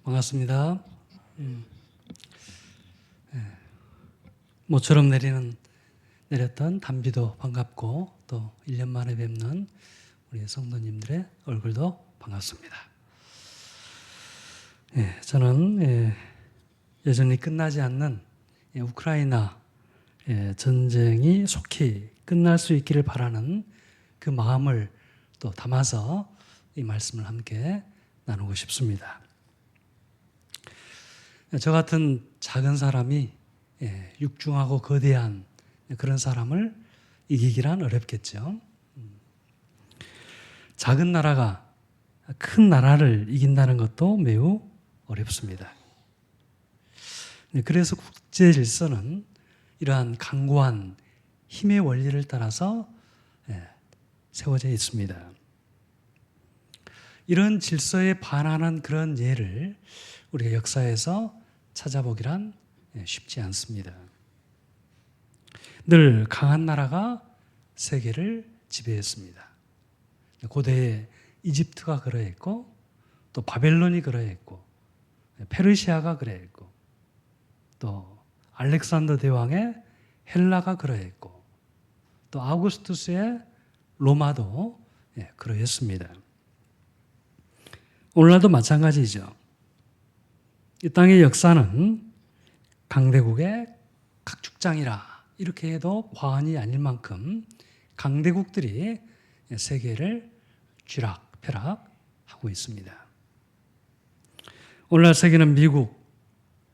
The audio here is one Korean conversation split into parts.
반갑습니다. 모처럼 내렸던 단비도 반갑고 또 1년 만에 뵙는 우리 성도님들의 얼굴도 반갑습니다. 저는 여전히 끝나지 않는 우크라이나 전쟁이 속히 끝날 수 있기를 바라는 그 마음을 또 담아서 이 말씀을 함께 나누고 싶습니다. 저 같은 작은 사람이 육중하고 거대한 그런 사람을 이기기란 어렵겠죠. 작은 나라가 큰 나라를 이긴다는 것도 매우 어렵습니다. 그래서 국제 질서는 이러한 강고한 힘의 원리를 따라서 세워져 있습니다. 이런 질서에 반하는 그런 예를 우리가 역사에서 찾아보기란 쉽지 않습니다. 늘 강한 나라가 세계를 지배했습니다. 고대에 이집트가 그러했고 또 바벨론이 그러했고 페르시아가 그러했고 또 알렉산더 대왕의 헬라가 그러했고 또 아우구스투스의 로마도 그러했습니다. 오늘날도 마찬가지죠. 이 땅의 역사는 강대국의 각축장이라 이렇게 해도 과언이 아닐 만큼 강대국들이 세계를 쥐락펴락하고 있습니다. 오늘날 세계는 미국,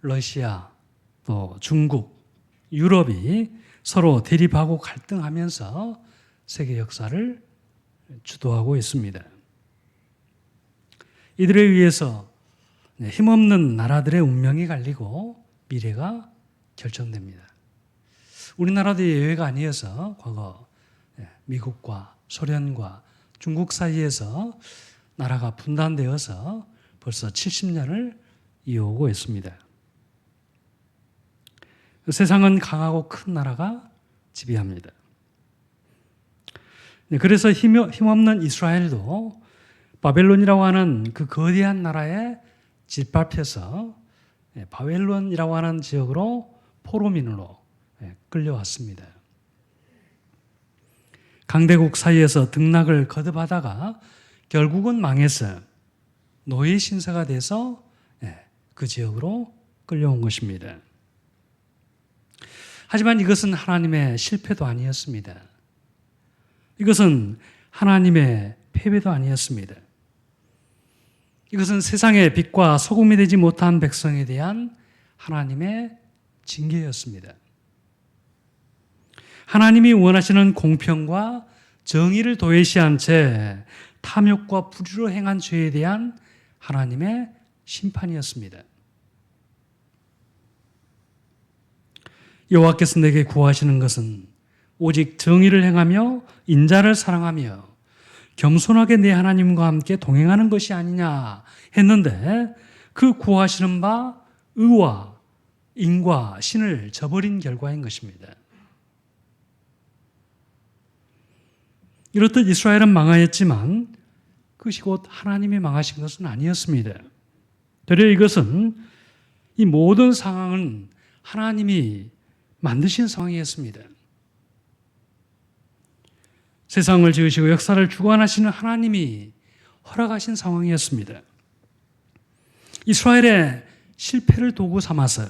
러시아, 또 중국, 유럽이 서로 대립하고 갈등하면서 세계 역사를 주도하고 있습니다. 이들에 의해서 힘없는 나라들의 운명이 갈리고 미래가 결정됩니다. 우리나라도 예외가 아니어서 과거 미국과 소련과 중국 사이에서 나라가 분단되어서 벌써 70년을 이어오고 있습니다. 세상은 강하고 큰 나라가 지배합니다. 그래서 힘없는 이스라엘도 바벨론이라고 하는 그 거대한 나라에 짓밟혀서 바벨론이라고 하는 지역으로 포로민으로 끌려왔습니다. 강대국 사이에서 등락을 거듭하다가 결국은 망해서 노예 신세가 돼서 그 지역으로 끌려온 것입니다. 하지만 이것은 하나님의 실패도 아니었습니다. 이것은 하나님의 패배도 아니었습니다. 이것은 세상의 빛과 소금이 되지 못한 백성에 대한 하나님의 징계였습니다. 하나님이 원하시는 공평과 정의를 도외시한 죄, 탐욕과 불의로 행한 죄에 대한 하나님의 심판이었습니다. 여호와께서 내게 구하시는 것은 오직 정의를 행하며 인자를 사랑하며 겸손하게 내 하나님과 함께 동행하는 것이 아니냐 했는데 그 구하시는 바 의와 인과 신을 저버린 결과인 것입니다. 이렇듯 이스라엘은 망하였지만 그것이 곧 하나님이 망하신 것은 아니었습니다. 되려 이것은 이 모든 상황은 하나님이 만드신 상황이었습니다. 세상을 지으시고 역사를 주관하시는 하나님이 허락하신 상황이었습니다. 이스라엘의 실패를 도구 삼아서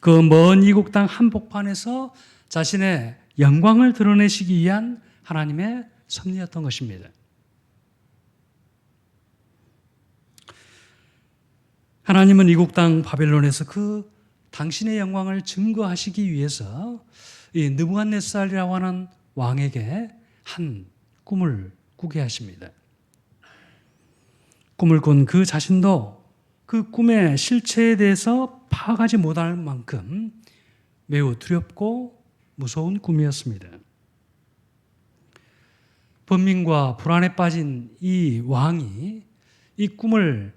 그 먼 이국 땅 한복판에서 자신의 영광을 드러내시기 위한 하나님의 섭리였던 것입니다. 하나님은 이국 땅 바벨론에서 그 당신의 영광을 증거하시기 위해서 이 느부갓네살이라고 하는 왕에게 한 꿈을 꾸게 하십니다. 꿈을 꾼 그 자신도 그 꿈의 실체에 대해서 파악하지 못할 만큼 매우 두렵고 무서운 꿈이었습니다. 번민과 불안에 빠진 이 왕이 이 꿈을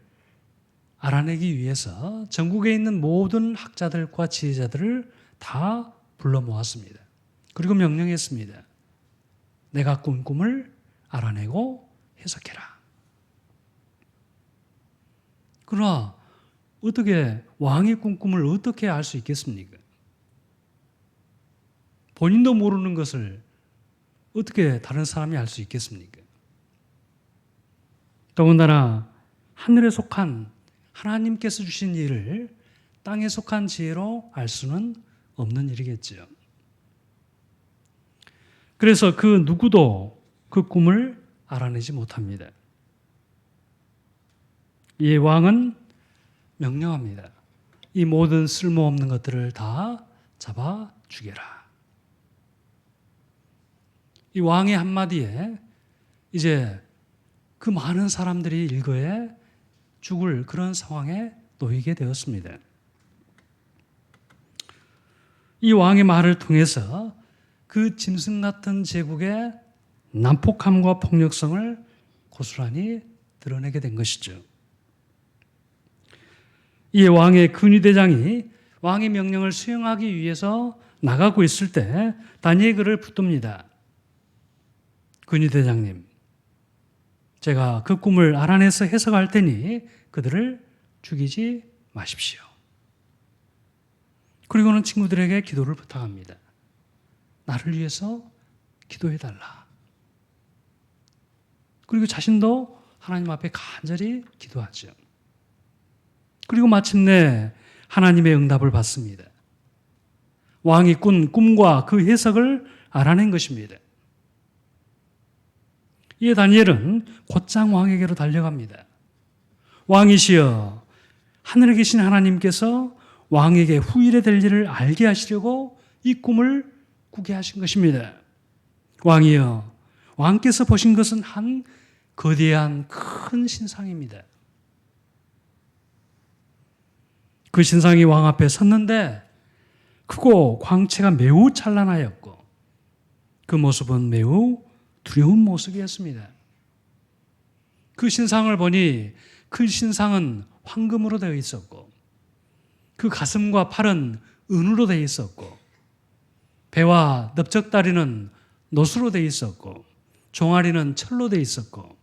알아내기 위해서 전국에 있는 모든 학자들과 지혜자들을 다 불러 모았습니다. 그리고 명령했습니다. 내가 꾼 꿈을 알아내고 해석해라. 그러나 어떻게 왕이 꾼 꿈을 어떻게 알 수 있겠습니까? 본인도 모르는 것을 어떻게 다른 사람이 알 수 있겠습니까? 더군다나 하늘에 속한 하나님께서 주신 일을 땅에 속한 지혜로 알 수는 없는 일이겠죠. 그래서 그 누구도 그 꿈을 알아내지 못합니다. 이 왕은 명령합니다. 이 모든 쓸모없는 것들을 다 잡아 죽여라. 이 왕의 한마디에 이제 그 많은 사람들이 일거에 죽을 그런 상황에 놓이게 되었습니다. 이 왕의 말을 통해서 그 짐승 같은 제국의 난폭함과 폭력성을 고스란히 드러내게 된 것이죠. 이 왕의 근위대장이 왕의 명령을 수행하기 위해서 나가고 있을 때 다니엘 그를 붙듭니다. 근위대장님, 제가 그 꿈을 알아내서 해석할 테니 그들을 죽이지 마십시오. 그리고는 친구들에게 기도를 부탁합니다. 나를 위해서 기도해달라. 그리고 자신도 하나님 앞에 간절히 기도하죠. 그리고 마침내 하나님의 응답을 받습니다. 왕이 꾼 꿈과 그 해석을 알아낸 것입니다. 이에 다니엘은 곧장 왕에게로 달려갑니다. 왕이시여, 하늘에 계신 하나님께서 왕에게 후일에 될 일을 알게 하시려고 이 꿈을 꾸게 하신 것입니다. 왕이여, 왕께서 보신 것은 한 거대한 큰 신상입니다. 그 신상이 왕 앞에 섰는데 크고 광채가 매우 찬란하였고 그 모습은 매우 두려운 모습이었습니다. 그 신상을 보니 그 신상은 황금으로 되어 있었고 그 가슴과 팔은 은으로 되어 있었고 배와 넓적다리는 노수로 되어 있었고 종아리는 철로 되어 있었고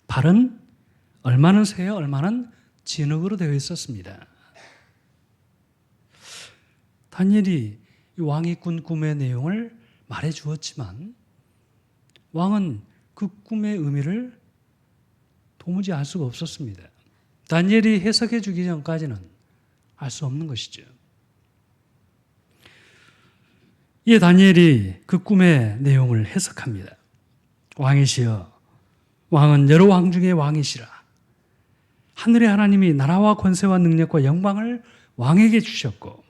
발은 얼마는 새요 얼마는 진흙으로 되어 있었습니다. 다니엘이 왕이 꾼 꿈의 내용을 말해 주었지만 왕은 그 꿈의 의미를 도무지 알 수가 없었습니다. 다니엘이 해석해 주기 전까지는 알 수 없는 것이죠. 이에 다니엘이 그 꿈의 내용을 해석합니다. 왕이시여, 왕은 여러 왕 중에 왕이시라. 하늘의 하나님이 나라와 권세와 능력과 영광을 왕에게 주셨고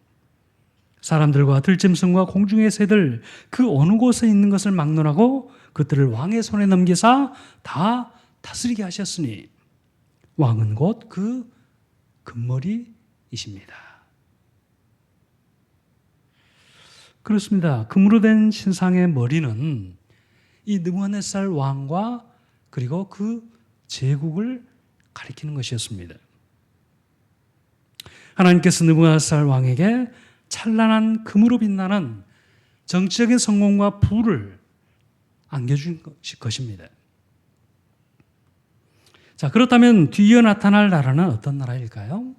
사람들과 들짐승과 공중의 새들 그 어느 곳에 있는 것을 막론하고 그들을 왕의 손에 넘기사 다 다스리게 하셨으니 왕은 곧 그 금머리이십니다. 그렇습니다. 금으로 된 신상의 머리는 이 느부갓네살 왕과 그리고 그 제국을 가리키는 것이었습니다. 하나님께서 느부갓네살 왕에게 찬란한 금으로 빛나는 정치적인 성공과 부를 안겨준 것입니다. 자, 그렇다면 뒤이어 나타날 나라는 어떤 나라일까요?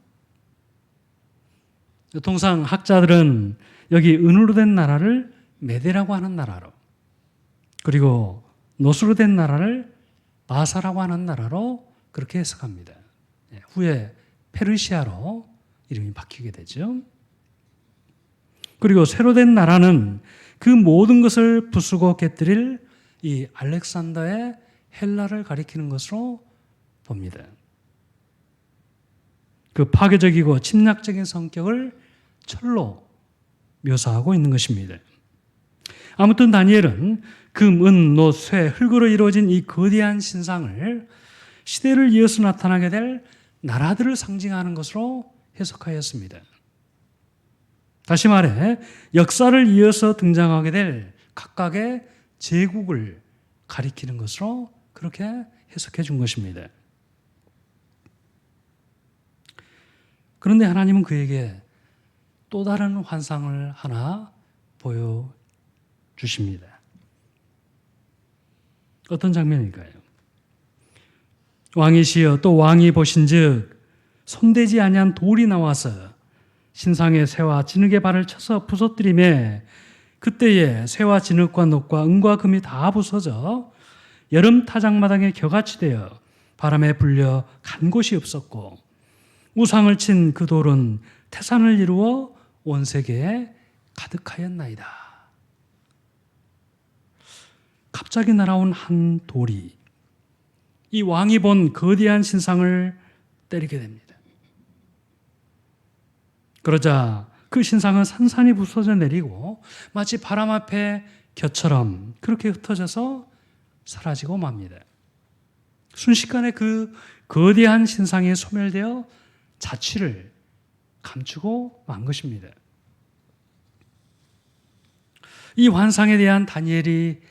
통상 학자들은 여기 은으로 된 나라를 메대라고 하는 나라로 그리고 노수로 된 나라를 바사라고 하는 나라로 그렇게 해석합니다. 후에 페르시아로 이름이 바뀌게 되죠. 그리고 새로 된 나라는 그 모든 것을 부수고 깨뜨릴 이 알렉산더의 헬라를 가리키는 것으로 봅니다. 그 파괴적이고 침략적인 성격을 철로 묘사하고 있는 것입니다. 아무튼 다니엘은 금, 은, 노, 쇠, 흙으로 이루어진 이 거대한 신상을 시대를 이어서 나타나게 될 나라들을 상징하는 것으로 해석하였습니다. 다시 말해 역사를 이어서 등장하게 될 각각의 제국을 가리키는 것으로 그렇게 해석해 준 것입니다. 그런데 하나님은 그에게 또 다른 환상을 하나 보여주십니다. 어떤 장면일까요? 왕이시여 또 왕이 보신즉 손대지 아니한 돌이 나와서 신상의 새와 진흙의 발을 쳐서 부서뜨리매 그때에 새와 진흙과 녹과 은과 금이 다 부서져 여름 타작마당에 겨같이 되어 바람에 불려 간 곳이 없었고 우상을 친 그 돌은 태산을 이루어 온 세계에 가득하였나이다. 갑자기 날아온 한 돌이 이 왕이 본 거대한 신상을 때리게 됩니다. 그러자 그 신상은 산산이 부서져 내리고 마치 바람 앞에 겨처럼 그렇게 흩어져서 사라지고 맙니다. 순식간에 그 거대한 신상이 소멸되어 자취를 감추고 만 것입니다. 이 환상에 대한 다니엘의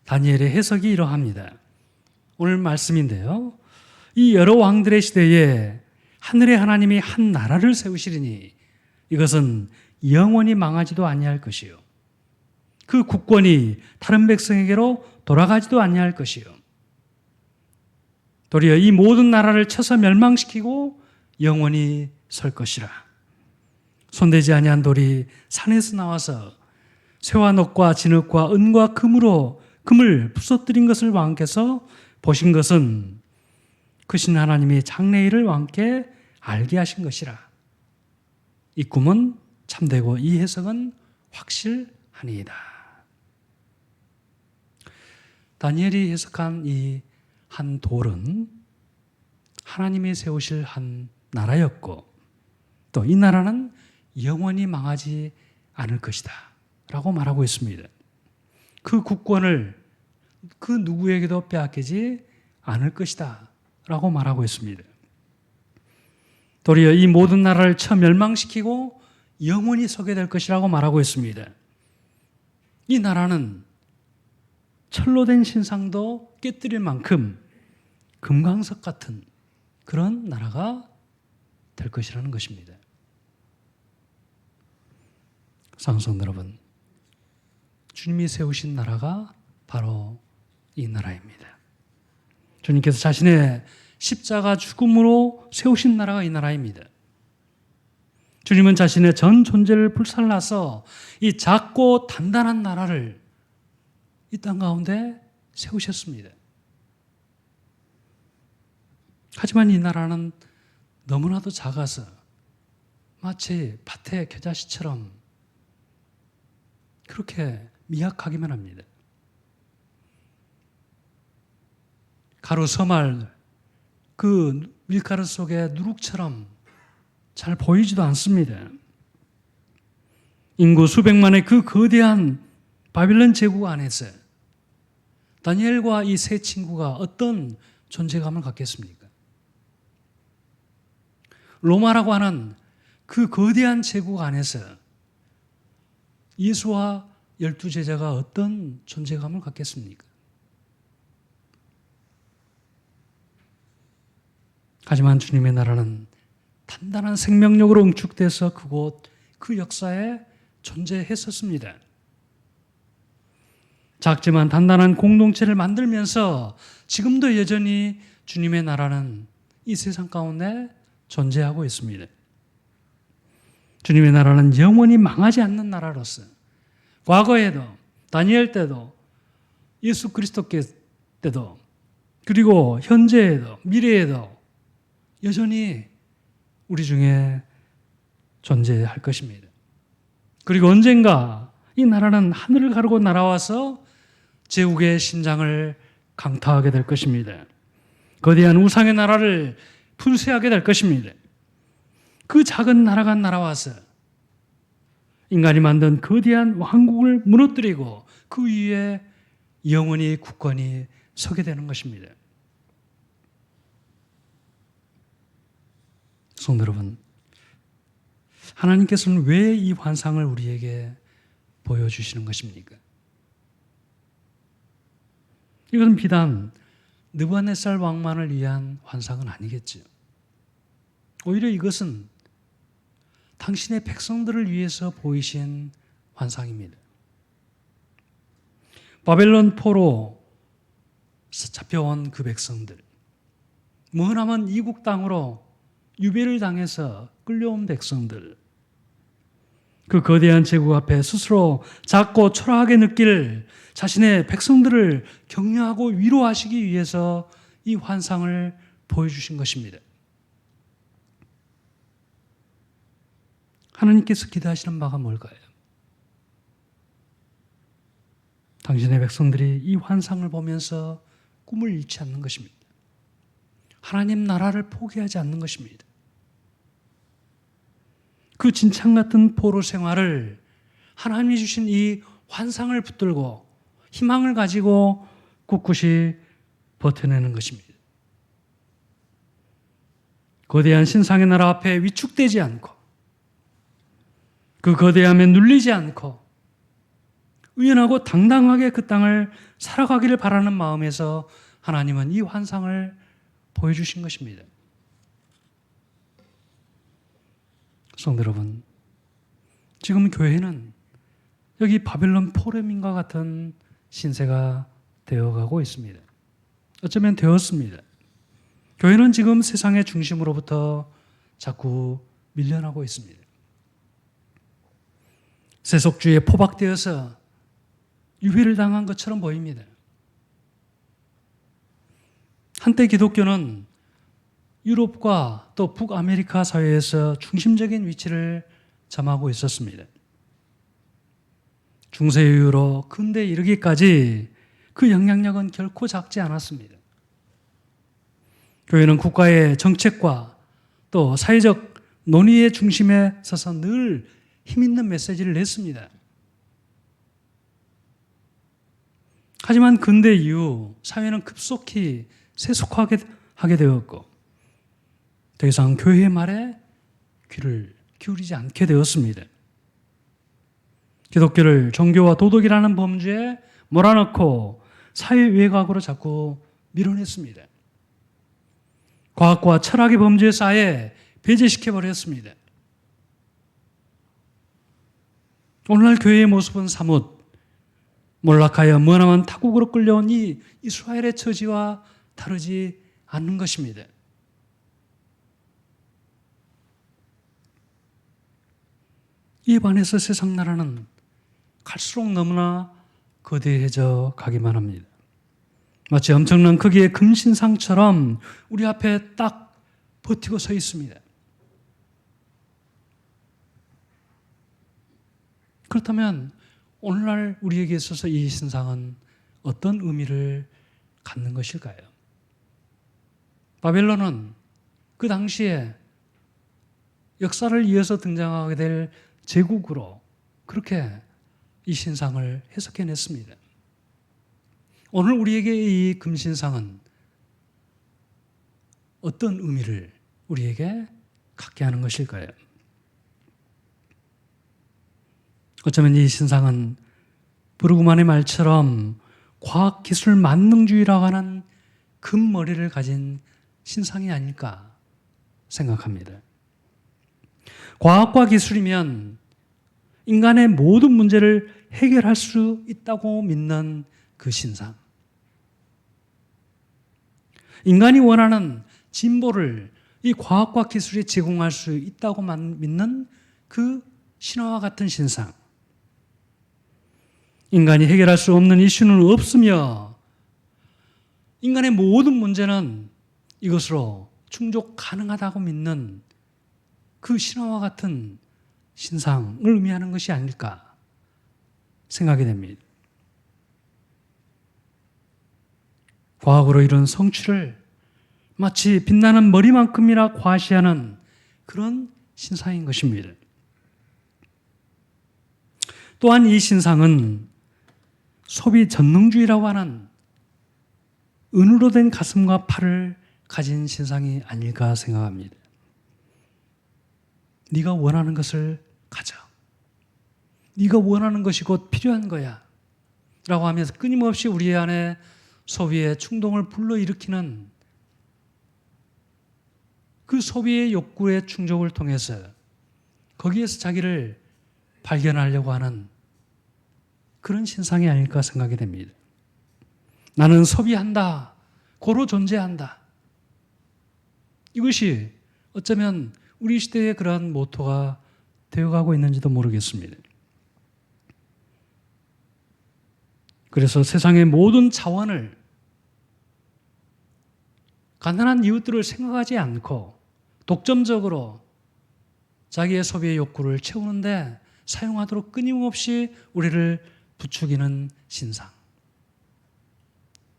해석이 이러합니다. 오늘 말씀인데요. 이 여러 왕들의 시대에 하늘의 하나님이 한 나라를 세우시리니 이것은 영원히 망하지도 아니할 것이요. 그 국권이 다른 백성에게로 돌아가지도 아니할 것이요. 도리어 이 모든 나라를 쳐서 멸망시키고 영원히 설 것이라. 손대지 아니한 돌이 산에서 나와서 쇠와 녹과 진흙과 은과 금을 부서뜨린 것을 왕께서 보신 것은 크신 하나님이 장래일을 왕께 알게 하신 것이라. 이 꿈은 참되고 이 해석은 확실하니이다. 다니엘이 해석한 이 한 돌은 하나님이 세우실 한 나라였고 또 이 나라는 영원히 망하지 않을 것이다 라고 말하고 있습니다. 그 국권을 그 누구에게도 빼앗기지 않을 것이다 라고 말하고 있습니다. 도리어 이 모든 나라를 처 멸망시키고 영원히 서게 될 것이라고 말하고 있습니다. 이 나라는 철로 된 신상도 깨뜨릴 만큼 금강석 같은 그런 나라가 될 것이라는 것입니다. 사랑하는 여러분, 주님이 세우신 나라가 바로 이 나라입니다. 주님께서 자신의 십자가 죽음으로 세우신 나라가 이 나라입니다. 주님은 자신의 전 존재를 불살라서 이 작고 단단한 나라를 이 땅 가운데 세우셨습니다. 하지만 이 나라는 너무나도 작아서 마치 밭의 겨자씨처럼 그렇게 미약하기만 합니다. 가루 서말 그 밀가루 속의 누룩처럼 잘 보이지도 않습니다. 인구 수백만의 그 거대한 바빌론 제국 안에서 다니엘과 이 세 친구가 어떤 존재감을 갖겠습니까? 로마라고 하는 그 거대한 제국 안에서 예수와 12제자가 어떤 존재감을 갖겠습니까? 하지만 주님의 나라는 단단한 생명력으로 응축돼서 그곳 그 역사에 존재했었습니다. 작지만 단단한 공동체를 만들면서 지금도 여전히 주님의 나라는 이 세상 가운데 존재하고 있습니다. 주님의 나라는 영원히 망하지 않는 나라로서 과거에도 다니엘 때도 예수 그리스도 때도 그리고 현재에도 미래에도 여전히 우리 중에 존재할 것입니다. 그리고 언젠가 이 나라는 하늘을 가르고 날아와서 제국의 심장을 강타하게 될 것입니다. 거대한 우상의 나라를 풀쇠하게 될 것입니다. 그 작은 나라가 날아와서 인간이 만든 거대한 왕국을 무너뜨리고 그 위에 영원히 국권이 서게 되는 것입니다. 성도 여러분, 하나님께서는 왜 이 환상을 우리에게 보여주시는 것입니까? 이것은 비단 느부갓네살 왕만을 위한 환상은 아니겠지요. 오히려 이것은 당신의 백성들을 위해서 보이신 환상입니다. 바벨론 포로 잡혀온 그 백성들, 머나먼 이국 땅으로 유배를 당해서 끌려온 백성들, 그 거대한 제국 앞에 스스로 작고 초라하게 느낄 자신의 백성들을 격려하고 위로하시기 위해서 이 환상을 보여주신 것입니다. 하나님께서 기대하시는 바가 뭘까요? 당신의 백성들이 이 환상을 보면서 꿈을 잃지 않는 것입니다. 하나님 나라를 포기하지 않는 것입니다. 그 진창 같은 포로 생활을 하나님이 주신 이 환상을 붙들고 희망을 가지고 꿋꿋이 버텨내는 것입니다. 거대한 신상의 나라 앞에 위축되지 않고 그 거대함에 눌리지 않고 의연하고 당당하게 그 땅을 살아가기를 바라는 마음에서 하나님은 이 환상을 보여주신 것입니다. 성도 여러분, 지금 교회는 여기 바벨론 포로민과 같은 신세가 되어가고 있습니다. 어쩌면 되었습니다. 교회는 지금 세상의 중심으로부터 자꾸 밀려나고 있습니다. 세속주의에 포박되어서 유배를 당한 것처럼 보입니다. 한때 기독교는 유럽과 또 북아메리카 사회에서 중심적인 위치를 점하고 있었습니다. 중세 이후로 근대에 이르기까지 그 영향력은 결코 작지 않았습니다. 교회는 국가의 정책과 또 사회적 논의의 중심에 서서 늘 힘있는 메시지를 냈습니다. 하지만 근대 이후 사회는 급속히 세속화하게 되었고 더 이상 교회의 말에 귀를 기울이지 않게 되었습니다. 기독교를 종교와 도덕이라는 범주에 몰아넣고 사회 외곽으로 자꾸 밀어냈습니다. 과학과 철학의 범주에 쌓여 배제시켜버렸습니다. 오늘날 교회의 모습은 사뭇 몰락하여 머나먼 타국으로 끌려온 이 이스라엘의 처지와 다르지 않는 것입니다. 이에 반해서 세상 나라는 갈수록 너무나 거대해져 가기만 합니다. 마치 엄청난 크기의 금신상처럼 우리 앞에 딱 버티고 서 있습니다. 그렇다면 오늘날 우리에게 있어서 이 신상은 어떤 의미를 갖는 것일까요? 바벨론은 그 당시에 역사를 이어서 등장하게 될 제국으로 그렇게 이 신상을 해석해냈습니다. 오늘 우리에게 이 금신상은 어떤 의미를 우리에게 갖게 하는 것일까요? 어쩌면 이 신상은 브루그만의 말처럼 과학기술 만능주의라고 하는 금머리를 가진 신상이 아닐까 생각합니다. 과학과 기술이면 인간의 모든 문제를 해결할 수 있다고 믿는 그 신상. 인간이 원하는 진보를 이 과학과 기술이 제공할 수 있다고 믿는 그 신화와 같은 신상. 인간이 해결할 수 없는 이슈는 없으며 인간의 모든 문제는 이것으로 충족 가능하다고 믿는 그 신화와 같은 신상을 의미하는 것이 아닐까 생각이 됩니다. 과학으로 이룬 성취를 마치 빛나는 머리만큼이나 과시하는 그런 신상인 것입니다. 또한 이 신상은 소비 전능주의라고 하는 은으로 된 가슴과 팔을 가진 신상이 아닐까 생각합니다. 네가 원하는 것을 가져. 네가 원하는 것이 곧 필요한 거야. 라고 하면서 끊임없이 우리 안에 소비의 충동을 불러일으키는 그 소비의 욕구의 충족을 통해서 거기에서 자기를 발견하려고 하는 그런 신상이 아닐까 생각이 됩니다. 나는 소비한다. 고로 존재한다. 이것이 어쩌면 우리 시대의 그러한 모토가 되어가고 있는지도 모르겠습니다. 그래서 세상의 모든 자원을 가난한 이웃들을 생각하지 않고 독점적으로 자기의 소비의 욕구를 채우는데 사용하도록 끊임없이 우리를 부추기는 신상.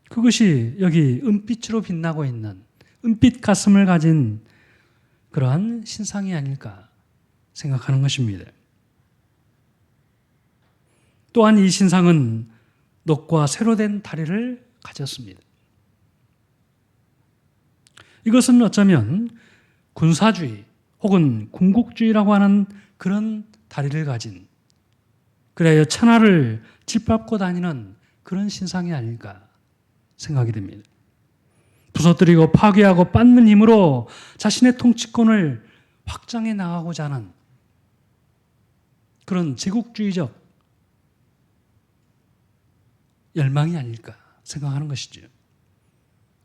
그것이 여기 은빛으로 빛나고 있는 은빛 가슴을 가진 그러한 신상이 아닐까 생각하는 것입니다. 또한 이 신상은 놋과 쇠로 된 다리를 가졌습니다. 이것은 어쩌면 군사주의 혹은 군국주의라고 하는 그런 다리를 가진, 그래야 천하를 짓밟고 다니는 그런 신상이 아닐까 생각이 됩니다. 부서뜨리고 파괴하고 빻는 힘으로 자신의 통치권을 확장해 나가고자 하는 그런 제국주의적 열망이 아닐까 생각하는 것이죠.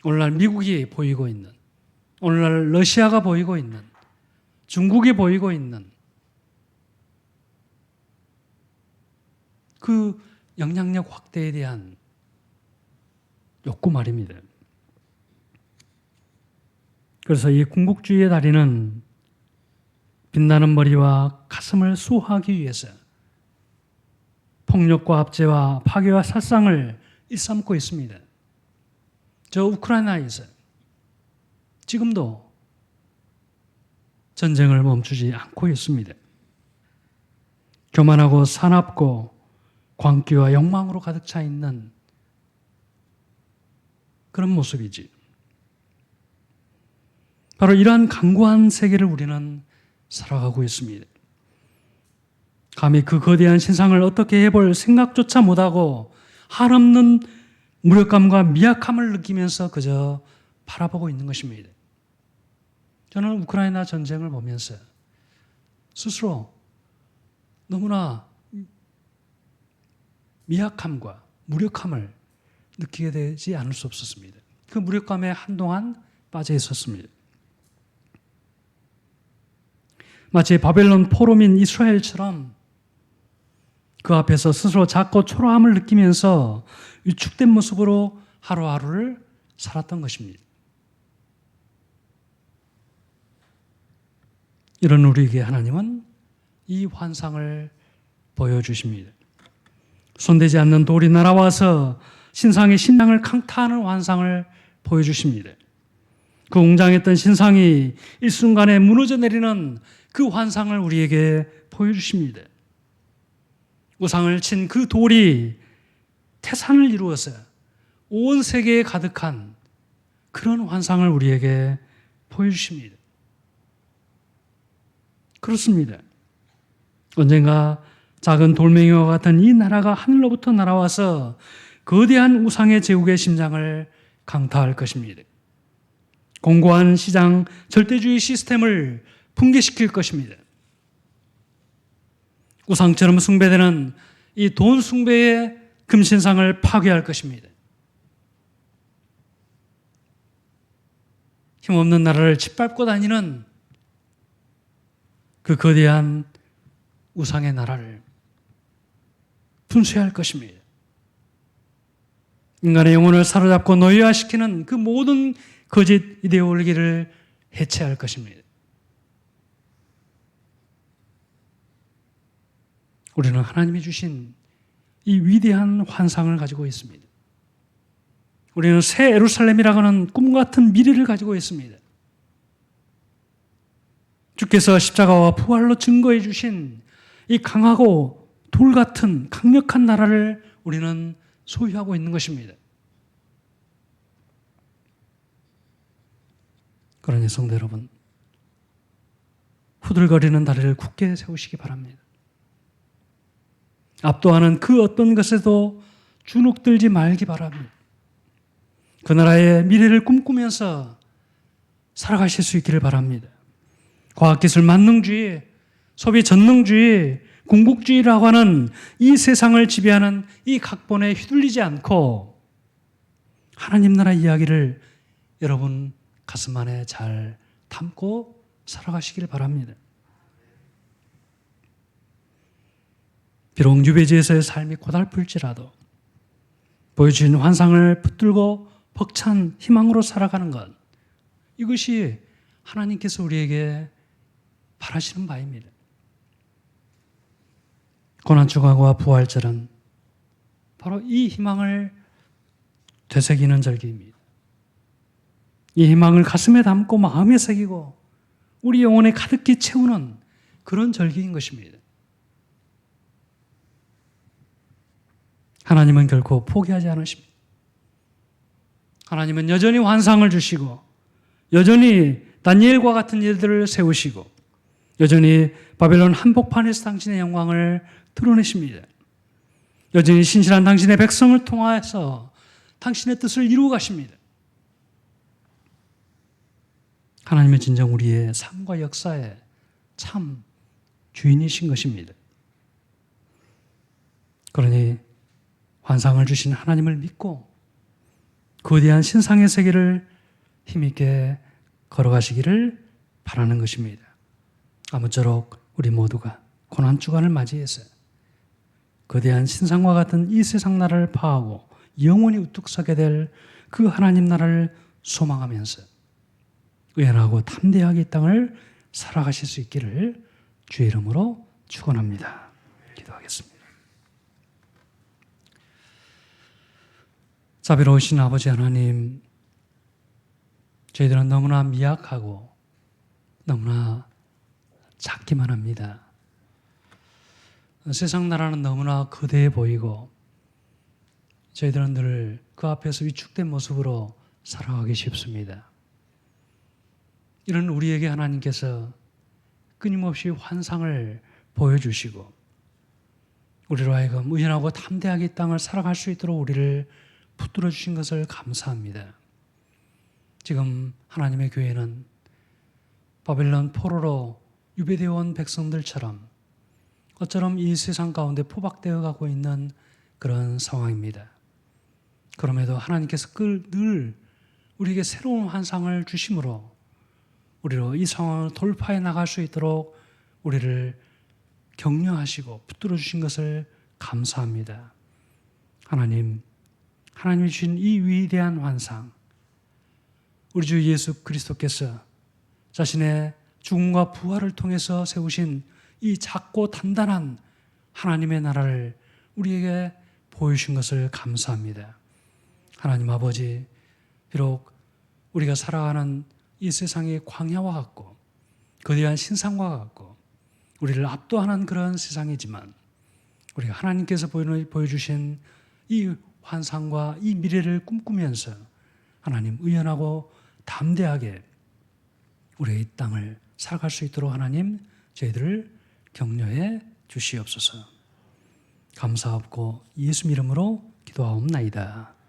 오늘날 미국이 보이고 있는, 오늘날 러시아가 보이고 있는, 중국이 보이고 있는 그 영향력 확대에 대한 욕구 말입니다. 그래서 이 군국주의의 다리는 빛나는 머리와 가슴을 수호하기 위해서 폭력과 압제와 파괴와 살상을 일삼고 있습니다. 저 우크라이나에서 지금도 전쟁을 멈추지 않고 있습니다. 교만하고 사납고 광기와 욕망으로 가득 차 있는 그런 모습이지. 바로 이러한 강고한 세계를 우리는 살아가고 있습니다. 감히 그 거대한 신상을 어떻게 해볼 생각조차 못하고 한없는 무력감과 미약함을 느끼면서 그저 바라보고 있는 것입니다. 저는 우크라이나 전쟁을 보면서 스스로 너무나 미약함과 무력함을 느끼게 되지 않을 수 없었습니다. 그 무력감에 한동안 빠져 있었습니다. 마치 바벨론 포로민 이스라엘처럼 그 앞에서 스스로 작고 초라함을 느끼면서 위축된 모습으로 하루하루를 살았던 것입니다. 이런 우리에게 하나님은 이 환상을 보여주십니다. 손대지 않는 돌이 날아와서 신상의 심장을 강타하는 환상을 보여주십니다. 그 웅장했던 신상이 일순간에 무너져 내리는 그 환상을 우리에게 보여주십니다. 우상을 친 그 돌이 태산을 이루어서 온 세계에 가득한 그런 환상을 우리에게 보여주십니다. 그렇습니다. 언젠가 작은 돌멩이와 같은 이 나라가 하늘로부터 날아와서 거대한 우상의 제국의 심장을 강타할 것입니다. 공고한 시장 절대주의 시스템을 붕괴시킬 것입니다. 우상처럼 숭배되는 이 돈 숭배의 금신상을 파괴할 것입니다. 힘없는 나라를 짓밟고 다니는 그 거대한 우상의 나라를 분쇄할 것입니다. 인간의 영혼을 사로잡고 노예화시키는 그 모든 거짓 이데올기를 해체할 것입니다. 우리는 하나님이 주신 이 위대한 환상을 가지고 있습니다. 우리는 새 예루살렘이라고 하는 꿈 같은 미래를 가지고 있습니다. 주께서 십자가와 부활로 증거해 주신 이 강하고 돌 같은 강력한 나라를 우리는 소유하고 있는 것입니다. 그러니 성도 여러분, 후들거리는 다리를 굳게 세우시기 바랍니다. 압도하는 그 어떤 것에도 주눅들지 말기 바랍니다. 그 나라의 미래를 꿈꾸면서 살아가실 수 있기를 바랍니다. 과학기술 만능주의, 소비 전능주의, 궁극주의라고 하는 이 세상을 지배하는 이 각본에 휘둘리지 않고 하나님 나라 이야기를 여러분 가슴 안에 잘 담고 살아가시길 바랍니다. 비록 유배지에서의 삶이 고달플지라도 보여주신 환상을 붙들고 벅찬 희망으로 살아가는 것, 이것이 하나님께서 우리에게 바라시는 바입니다. 고난주간과 부활절은 바로 이 희망을 되새기는 절기입니다. 이 희망을 가슴에 담고 마음에 새기고 우리 영혼에 가득히 채우는 그런 절기인 것입니다. 하나님은 결코 포기하지 않으십니다. 하나님은 여전히 환상을 주시고 여전히 다니엘과 같은 일들을 세우시고 여전히 바벨론 한복판에서 당신의 영광을 드러내십니다. 여전히 신실한 당신의 백성을 통하여서 당신의 뜻을 이루어 가십니다. 하나님은 진정 우리의 삶과 역사의 참 주인이신 것입니다. 그러니 환상을 주신 하나님을 믿고 거대한 신상의 세계를 힘있게 걸어가시기를 바라는 것입니다. 아무쪼록 우리 모두가 고난주간을 맞이해서 거대한 신상과 같은 이 세상 나라를 파하고 영원히 우뚝 서게 될 그 하나님 나라를 소망하면서 의연하고 담대하게 이 땅을 살아가실 수 있기를 주의 이름으로 축원합니다. 기도하겠습니다. 자비로우신 아버지 하나님, 저희들은 너무나 미약하고 너무나 작기만 합니다. 세상 나라는 너무나 거대해 보이고 저희들은 늘 그 앞에서 위축된 모습으로 살아가기 쉽습니다. 이런 우리에게 하나님께서 끊임없이 환상을 보여주시고 우리로 하여금 의연하고 담대하게 이 땅을 살아갈 수 있도록 우리를 붙들어 주신 것을 감사합니다. 지금 하나님의 교회는 바벨론 포로로 유배되어 온 백성들처럼 어처럼 이 세상 가운데 포박되어 가고 있는 그런 상황입니다. 그럼에도 하나님께서 늘 우리에게 새로운 환상을 주심으로 우리로 이 상황을 돌파해 나갈 수 있도록 우리를 격려하시고 붙들어 주신 것을 감사합니다. 하나님이 주신 이 위대한 환상, 우리 주 예수 그리스도께서 자신의 죽음과 부활을 통해서 세우신 이 작고 단단한 하나님의 나라를 우리에게 보여주신 것을 감사합니다. 하나님 아버지, 비록 우리가 살아가는 이 세상의 광야와 같고 거대한 신상과 같고 우리를 압도하는 그런 세상이지만 우리가 하나님께서 보여주신 이 환상과 이 미래를 꿈꾸면서 하나님 의연하고 담대하게 우리의 이 땅을 살아갈 수 있도록 하나님 저희들을 격려해 주시옵소서. 감사하고 예수 이름으로 기도하옵나이다.